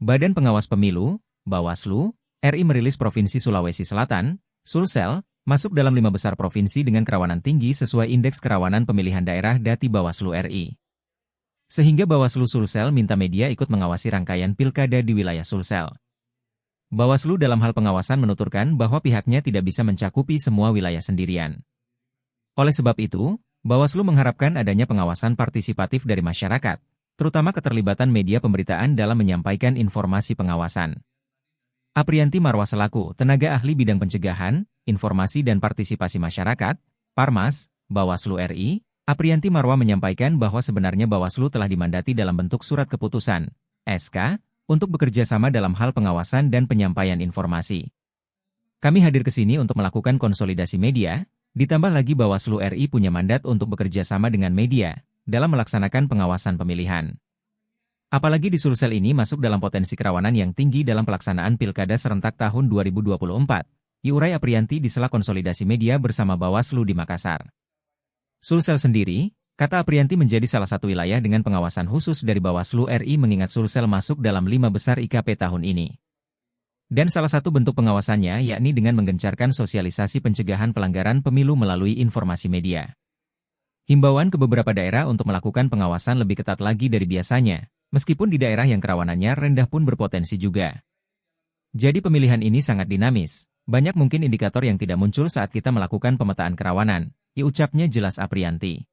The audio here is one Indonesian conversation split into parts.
Badan Pengawas Pemilu, Bawaslu, RI merilis Provinsi Sulawesi Selatan, Sulsel, masuk dalam 5 besar provinsi dengan kerawanan tinggi sesuai Indeks Kerawanan Pemilihan Daerah Dati Bawaslu RI. Sehingga Bawaslu Sulsel minta media ikut mengawasi rangkaian pilkada di wilayah Sulsel. Bawaslu dalam hal pengawasan menuturkan bahwa pihaknya tidak bisa mencakupi semua wilayah sendirian. Oleh sebab itu, Bawaslu mengharapkan adanya pengawasan partisipatif dari masyarakat, terutama keterlibatan media pemberitaan dalam menyampaikan informasi pengawasan. Aprianti Marwah selaku tenaga ahli bidang pencegahan, informasi dan partisipasi masyarakat, Parmas, Bawaslu RI, Aprianti Marwah menyampaikan bahwa sebenarnya Bawaslu telah dimandati dalam bentuk surat keputusan, SK, untuk bekerja sama dalam hal pengawasan dan penyampaian informasi. Kami hadir ke sini untuk melakukan konsolidasi media, ditambah lagi Bawaslu RI punya mandat untuk bekerja sama dengan media dalam melaksanakan pengawasan pemilihan. Apalagi di Sulsel ini masuk dalam potensi kerawanan yang tinggi dalam pelaksanaan Pilkada serentak tahun 2024, diurai Aprianti di sela konsolidasi media bersama Bawaslu di Makassar. Sulsel sendiri, kata Aprianti menjadi salah satu wilayah dengan pengawasan khusus dari Bawaslu RI mengingat Sulsel masuk dalam 5 besar IKP tahun ini. Dan salah satu bentuk pengawasannya yakni dengan menggencarkan sosialisasi pencegahan pelanggaran pemilu melalui informasi media. Himbauan ke beberapa daerah untuk melakukan pengawasan lebih ketat lagi dari biasanya, meskipun di daerah yang kerawanannya rendah pun berpotensi juga. Jadi pemilihan ini sangat dinamis, banyak mungkin indikator yang tidak muncul saat kita melakukan pemetaan kerawanan, ucapnya jelas Aprianti.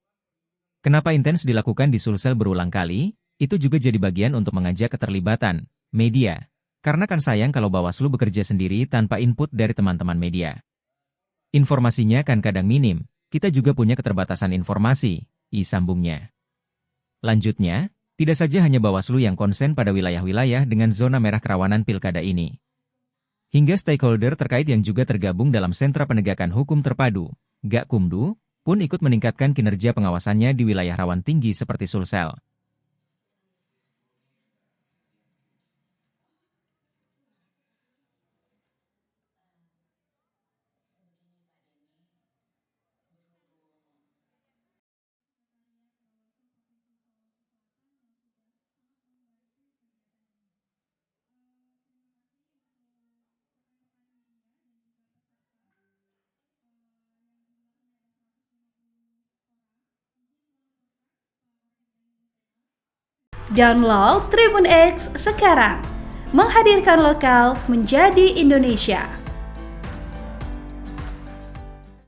Kenapa intens dilakukan di Sulsel berulang kali? Itu juga jadi bagian untuk mengajak keterlibatan media. Karena kan sayang kalau Bawaslu bekerja sendiri tanpa input dari teman-teman media. Informasinya kan kadang minim, kita juga punya keterbatasan informasi, sambungnya. Lanjutnya, tidak saja hanya Bawaslu yang konsen pada wilayah-wilayah dengan zona merah kerawanan pilkada ini. Hingga stakeholder terkait yang juga tergabung dalam Sentra Penegakan Hukum Terpadu, Gakumdu, pun ikut meningkatkan kinerja pengawasannya di wilayah rawan tinggi seperti Sulsel. Download Tribun X sekarang, menghadirkan lokal menjadi Indonesia.